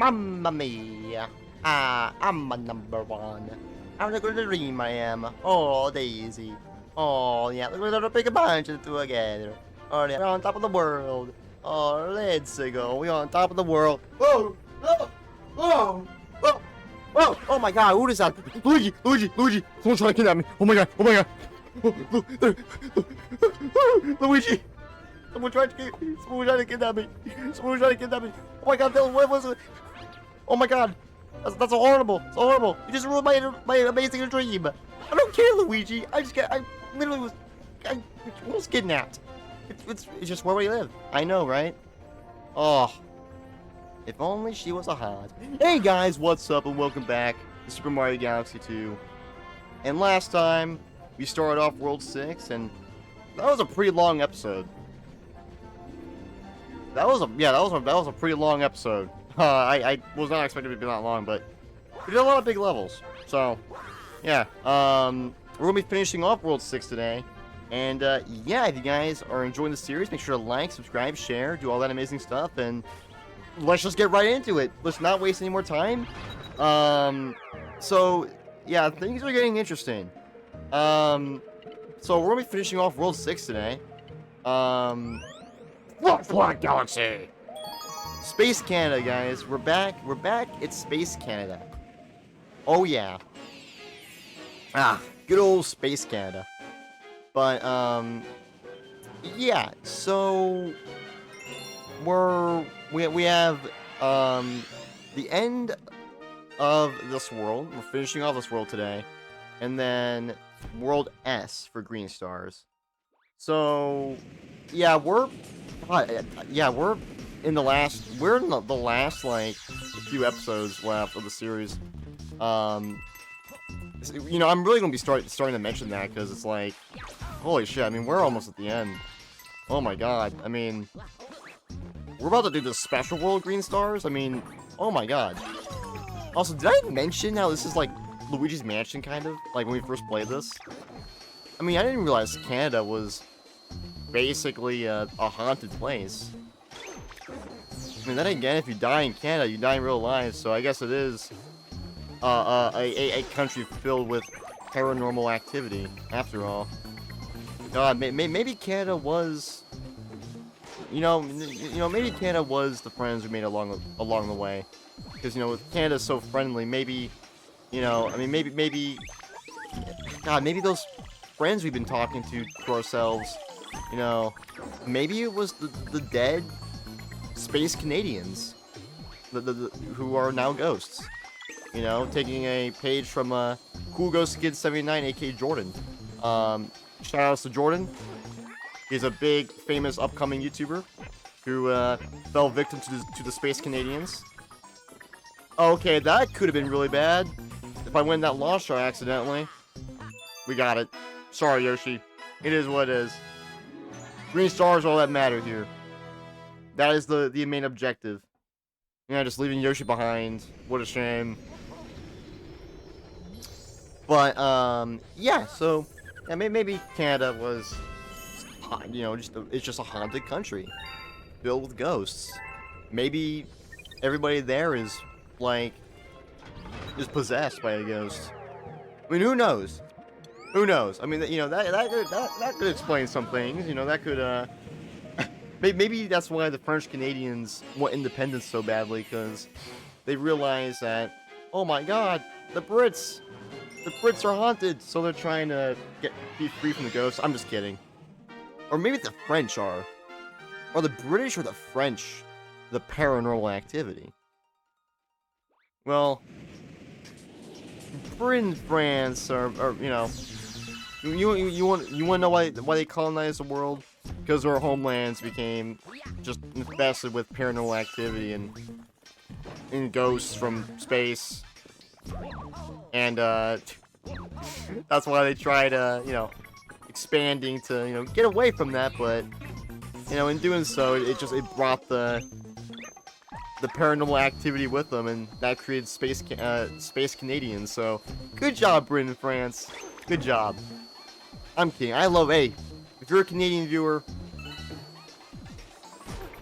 Mamma mia. I'm a number one. I'm a good dream I am. Oh, Daisy. Oh, yeah, look at the big bunch together. Oh, yeah, we're on top of the world. Oh, let's go. We're on top of the world. Whoa! Oh! Whoa! Oh! Oh! Oh my god, who is that? Luigi! Luigi! Luigi! Someone's trying to kidnap me. Oh my god! Oh my god! Luigi! Someone tried to kidnap me. Someone tried to kidnap me. Oh my god, what was it? Oh my god. That's horrible. It's horrible. You just ruined my amazing dream. I don't care, Luigi. I literally was kidnapped. It's just where we live. I know, right? Oh. If only she was a hot. Hey guys, what's up and welcome back to Super Mario Galaxy 2. And last time we started off World 6 and that was a pretty long episode. That was a pretty long episode. I was not expecting it to be that long, but we did a lot of big levels. So, yeah. We're gonna be finishing off World 6 today. And yeah, if you guys are enjoying the series, make sure to like, subscribe, share, do all that amazing stuff, and let's just get right into it. Let's not waste any more time. So yeah, things are getting interesting. So we're gonna be finishing off World 6 today. What galaxy? Space Canada, guys. We're back. We're back. It's Space Canada. Oh yeah. Good old Space Canada. But yeah. So we have the end of this world. We're finishing off this world today, and then World S for green stars. So yeah, we're in the last like few episodes left of the series. You know, I'm really gonna be starting to mention that because it's like, holy shit! I mean, we're almost at the end. Oh my god! I mean, we're about to do the special world green stars. I mean, oh my god! Also, did I mention how this is like Luigi's Mansion kind of like when we first played this? I mean, I didn't realize Canada was basically a haunted place. I mean, then again, if you die in Canada, you die in real life, so I guess it is a country filled with paranormal activity, after all. God, maybe Canada was, maybe Canada was the friends we made along the way. Because, with Canada so friendly, maybe, maybe, God, maybe those friends we've been talking to ourselves, maybe it was the dead Space Canadians, who are now ghosts. Taking a page from Cool Ghost Kid 79, aka Jordan. Shout outs to Jordan. He's a big, famous, upcoming YouTuber who fell victim to the Space Canadians. Okay, that could have been really bad if I win that launch star accidentally. We got it. Sorry, Yoshi. It is what it is. Green stars are all that matter here. That is the main objective. Just leaving Yoshi behind. What a shame. But, yeah, so, yeah, maybe Canada was, it's just a haunted country. Filled with ghosts. Maybe everybody there is possessed by a ghost. I mean, who knows? Who knows? I mean, that could explain some things. That could, maybe that's why the French Canadians want independence so badly, because they realize that, oh my god, the Brits are haunted, so they're trying to be free from the ghosts. I'm just kidding. Or maybe the French are. Or the British or the French, the paranormal activity. Well, Britain, France are you want to know why they colonized the world? Because their homelands became just infested with paranormal activity and ghosts from space. And that's why they tried expanding to get away from that, but in doing so it brought the paranormal activity with them, and that created Space Canadians. So good job, Britain, France. Good job. I'm kidding. I love, hey, if you're a Canadian viewer,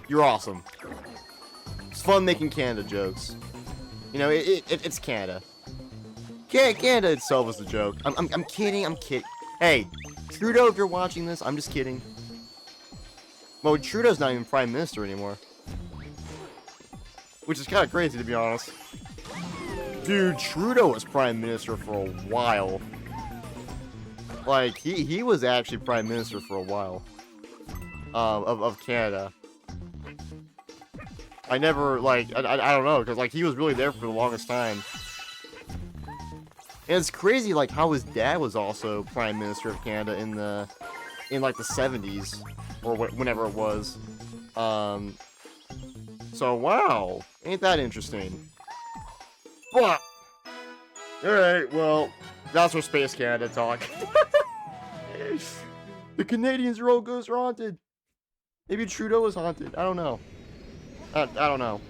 you're awesome. It's fun making Canada jokes. You know, it's Canada. Canada itself is a joke. I'm kidding. I'm kidding. Hey, Trudeau, if you're watching this, I'm just kidding. Well, Trudeau's not even Prime Minister anymore. Which is kind of crazy, to be honest. Dude, Trudeau was Prime Minister for a while. Like, he was actually Prime Minister for a while. Of Canada. I never, like, I don't know, because, like, he was really there for the longest time. And it's crazy, like, how his dad was also Prime Minister of Canada in like, the 70s. Or whenever it was. So, wow. Ain't that interesting. But, alright, well, that's our Space Canada talk. The Canadians are all ghost haunted. Maybe Trudeau is haunted. I don't know. I don't know.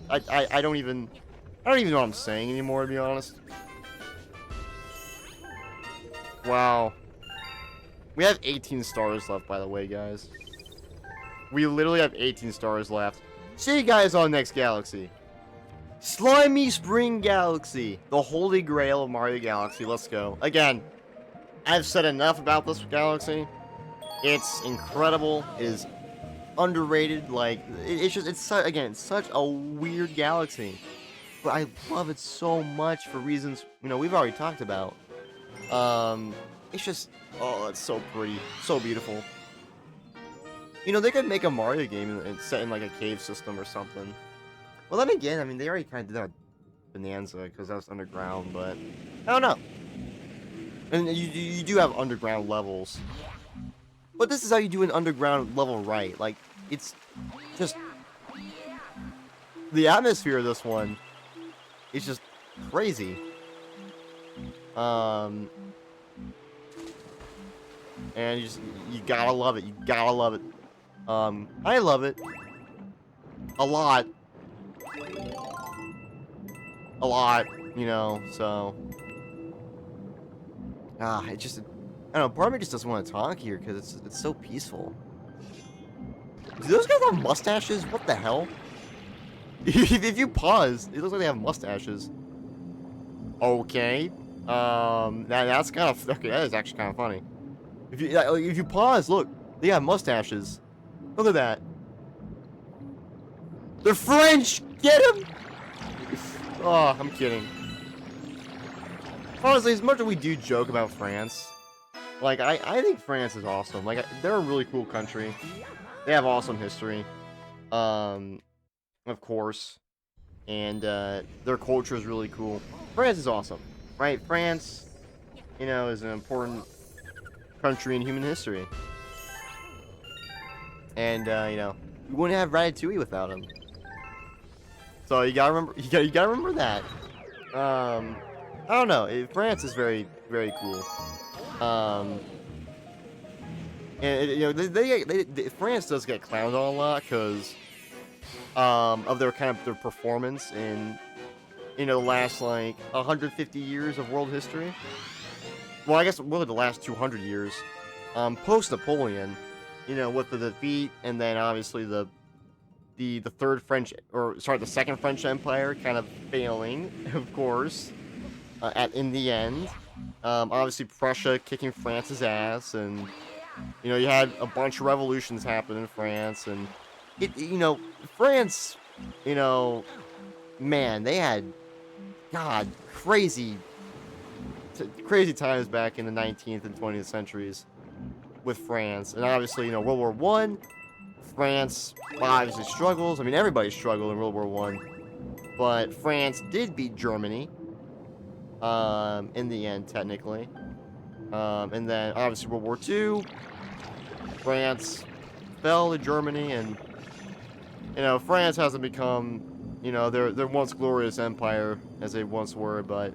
I don't even know what I'm saying anymore, to be honest. Wow. We have 18 stars left, by the way, guys. We literally have 18 stars left. See you guys on the next galaxy. Slimy Spring Galaxy. The holy grail of Mario Galaxy. Let's go. Again, I've said enough about this galaxy. It's incredible. It is underrated. Like, it's such a weird galaxy. But I love it so much for reasons, you know, we've already talked about. It's just, oh, it's so pretty. So beautiful. You know, they could make a Mario game and set in, like, a cave system or something. Well, then again, I mean, they already kind of did that Bonanza, because that was underground, but I don't know. And you do have underground levels. But this is how you do an underground level right. Like, it's just... The atmosphere of this one is just crazy. And you gotta love it. You gotta love it. I love it. A lot. A lot, you know, so... it just... I don't know, part of me just doesn't want to talk here, because it's so peaceful. Do those guys have mustaches? What the hell? If you pause, it looks like they have mustaches. Okay. That's kind of... Okay, that is actually kind of funny. If you pause, look, they have mustaches. Look at that. They're French! Get them! Oh, I'm kidding. Honestly, as much as we do joke about France, like, I think France is awesome. Like, they're a really cool country. They have awesome history. Of course. And, their culture is really cool. France is awesome, right? France, you know, is an important country in human history. And, you know, we wouldn't have Ratatouille without him. So you gotta remember, you gotta remember that. I don't know. France is very, very cool. And you know, France does get clowned on a lot because of their their performance in, you know, the last like 150 years of world history. Well, I guess really the last 200 years, post Napoleon. You know, with the defeat, and then obviously the second French Empire kind of failing, of course, in the end. Obviously Prussia kicking France's ass, and you know, you had a bunch of revolutions happen in France, and you know, France, you know, man, they had, God, crazy times back in the 19th and 20th centuries with France. And obviously, you know, World War One, France obviously struggles. I mean, everybody struggled in World War One, but France did beat Germany in the end, technically. And then obviously World War Two, France fell to Germany, and you know, France hasn't become, you know, their once glorious empire as they once were, but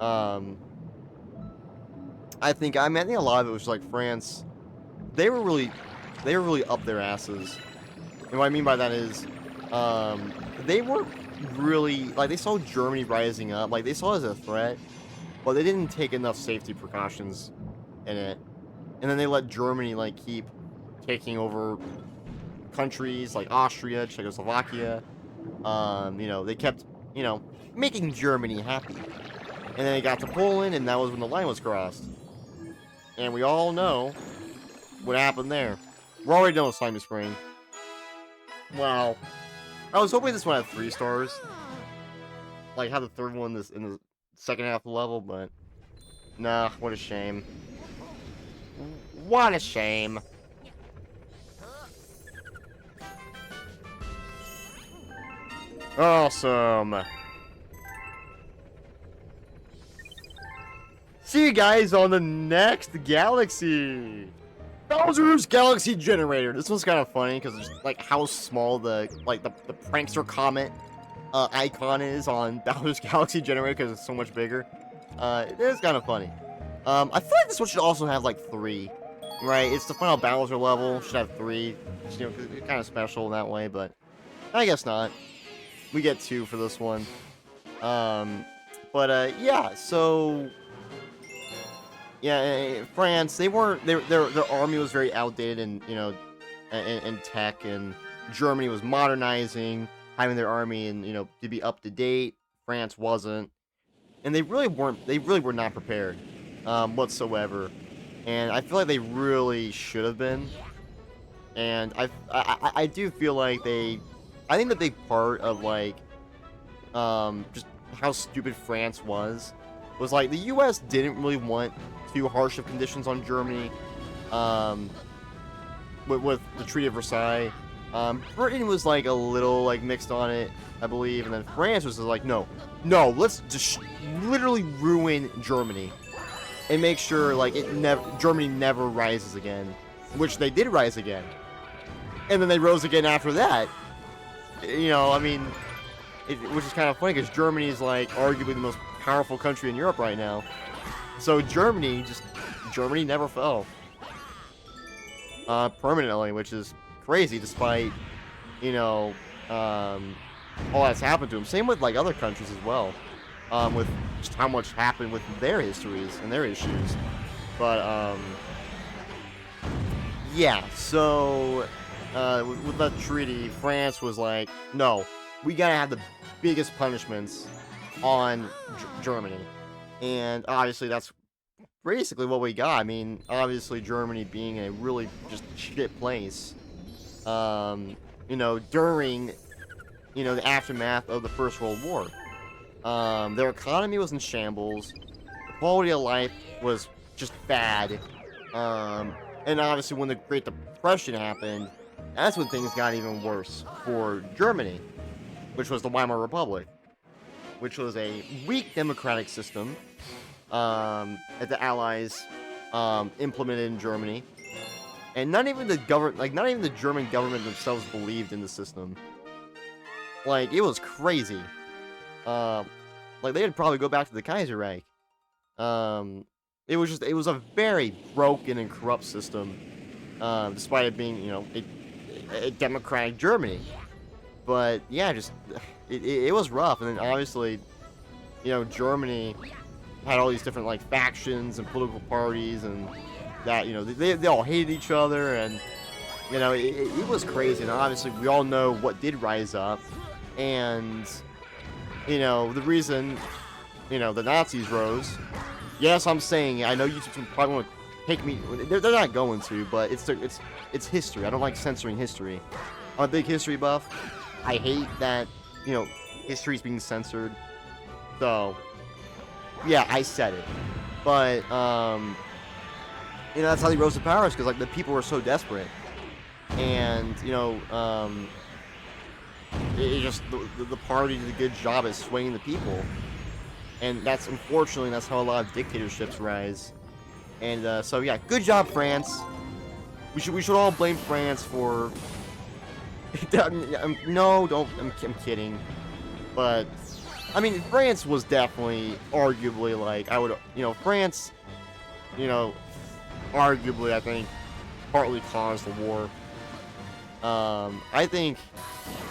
I think a lot of it was like France. They were really up their asses. And what I mean by that is, they were really, like, they saw Germany rising up, like, they saw it as a threat, but they didn't take enough safety precautions in it. And then they let Germany, like, keep taking over countries like Austria, Czechoslovakia. You know, they kept you know, making Germany happy. And then it got to Poland, and that was when the line was crossed. And we all know what happened there. We're already done with Slimy Spring. Wow. I was hoping this one had 3 stars. Like, how the third one in the second half of the level, but... Nah, what a shame. What a shame. Awesome. See you guys on the next galaxy. Bowser's Galaxy Generator. This one's kind of funny because it's like how small the prankster comet icon is on Bowser's Galaxy Generator because it's so much bigger. It is kind of funny. I feel like this one should also have like 3, right? It's the final Bowser level. Should have 3. Just, you know, it's kind of special in that way, but I guess not. We get 2 for this one. Yeah. So. Yeah, France, their army was very outdated and, you know, and tech, and Germany was modernizing, having their army and, you know, to be up to date. France wasn't. And they really were not prepared whatsoever. And I feel like they really should have been. And I do feel like I think the big part of like just how stupid France was like the US didn't really want too harsh of conditions on Germany with the Treaty of Versailles. Britain was like a little like mixed on it, I believe, and then France was like, no, let's just literally ruin Germany and make sure like Germany never rises again, which they did rise again, and then they rose again after that. You know, I mean, which is kind of funny because Germany is like arguably the most powerful country in Europe right now. So Germany never fell permanently, which is crazy despite, you know, all that's happened to them. Same with like other countries as well, with just how much happened with their histories and their issues. But yeah, so with that treaty, France was like, no, we gotta have the biggest punishments on Germany. And obviously that's basically what we got. I mean, obviously Germany being a really just shit place, you know, during, you know, the aftermath of the First World War. Their economy was in shambles. The quality of life was just bad. And obviously when the Great Depression happened, that's when things got even worse for Germany, which was the Weimar Republic, which was a weak democratic system that the Allies implemented in Germany, and not even the German government themselves believed in the system. Like, it was crazy. Like, they'd probably go back to the Kaiserreich. It was a very broken and corrupt system, despite it being, you know, a democratic Germany. But yeah, just it was rough, and then obviously, you know, Germany had all these different like factions and political parties, and that, you know, they all hated each other, and you know, it was crazy. And obviously, we all know what did rise up, and you know, the reason, you know, the Nazis rose. Yes, I'm saying, I know YouTube probably want to take me. They're not going to, but it's history. I don't like censoring history. I'm a big history buff. I hate that, you know, history's being censored. So, yeah, I said it. But, you know, that's how they rose to power, because, like, the people were so desperate. And, you know, it just, the party did a good job at swaying the people. And that's, unfortunately, that's how a lot of dictatorships rise. And, so, yeah, good job, France. We should all blame France for... No, don't. I'm kidding. But, I mean, France was definitely, arguably, like, I would, you know, France, you know, arguably, I think, partly caused the war. I think,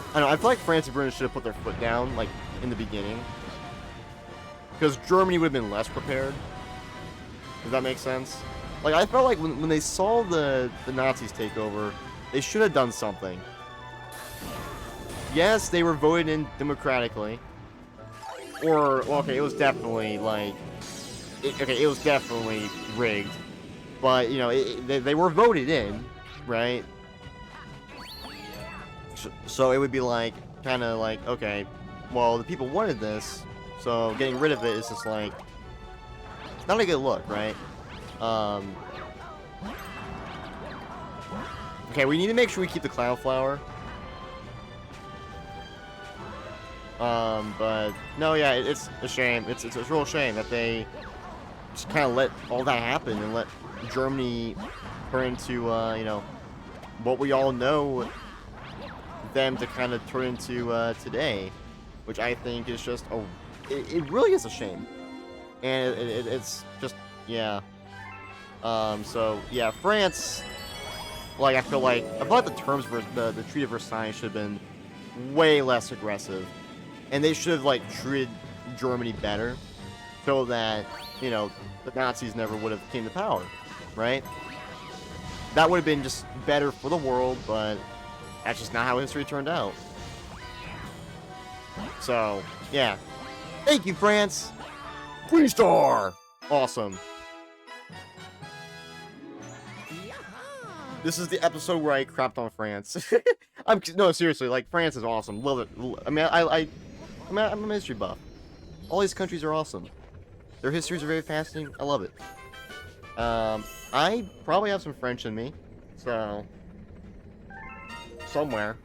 I don't know, I feel like France and Britain should have put their foot down, like, in the beginning. Because Germany would have been less prepared. Does that make sense? Like, I felt like when they saw the Nazis take over, they should have done something. Yes, they were voted in democratically, Or, well, okay, it was definitely, like... it was definitely rigged. But, you know, they were voted in, right? So it would be like, kind of like, okay, well, the people wanted this, so getting rid of it is just like, it's not a good look, right? Okay, we need to make sure we keep the Cloud Flower. But, no, yeah, it's a shame. It's a real shame that they just kind of let all that happen and let Germany turn into, you know, what we all know them to kind of turn into today, which I think is just it really is a shame, and it's just, yeah. So yeah, France, like, I feel like the terms for the Treaty of Versailles should have been way less aggressive, and they should have, like, treated Germany better, so that, you know, the Nazis never would have came to power, right? That would have been just better for the world, but that's just not how history turned out. So, yeah. Thank you, France! Green Star! Awesome. This is the episode where I crapped on France. No, seriously, like, France is awesome. Love it. I mean, I'm a history buff. All these countries are awesome. Their histories are very fascinating. I love it. I probably have some French in me, so... somewhere.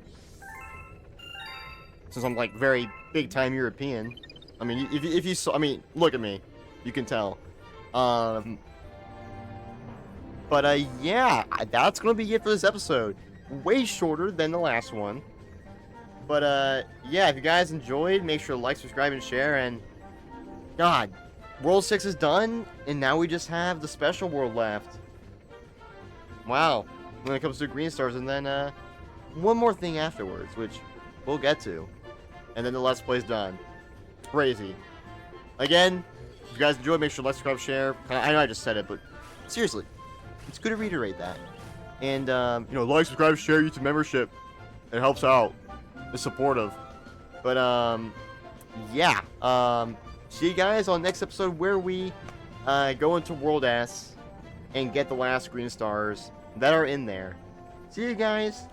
Since I'm, like, very big-time European. I mean, if you saw... I mean, look at me. You can tell. But, yeah. That's gonna be it for this episode. Way shorter than the last one. But, yeah, if you guys enjoyed, make sure to like, subscribe, and share, and... God, World 6 is done, and now we just have the special world left. Wow. When it comes to green stars, and then, one more thing afterwards, which we'll get to. And then the Let's Play's done. Crazy. Again, if you guys enjoyed, make sure to like, subscribe, share. I know I just said it, but seriously, it's good to reiterate that. And, you know, like, subscribe, share, YouTube membership. It helps out. It's supportive. But, yeah. See you guys on the next episode where we go into World S and get the last green stars that are in there. See you guys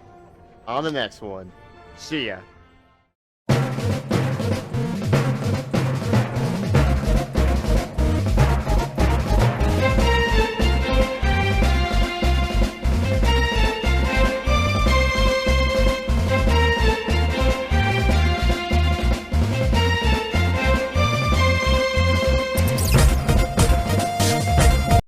on the next one. See ya.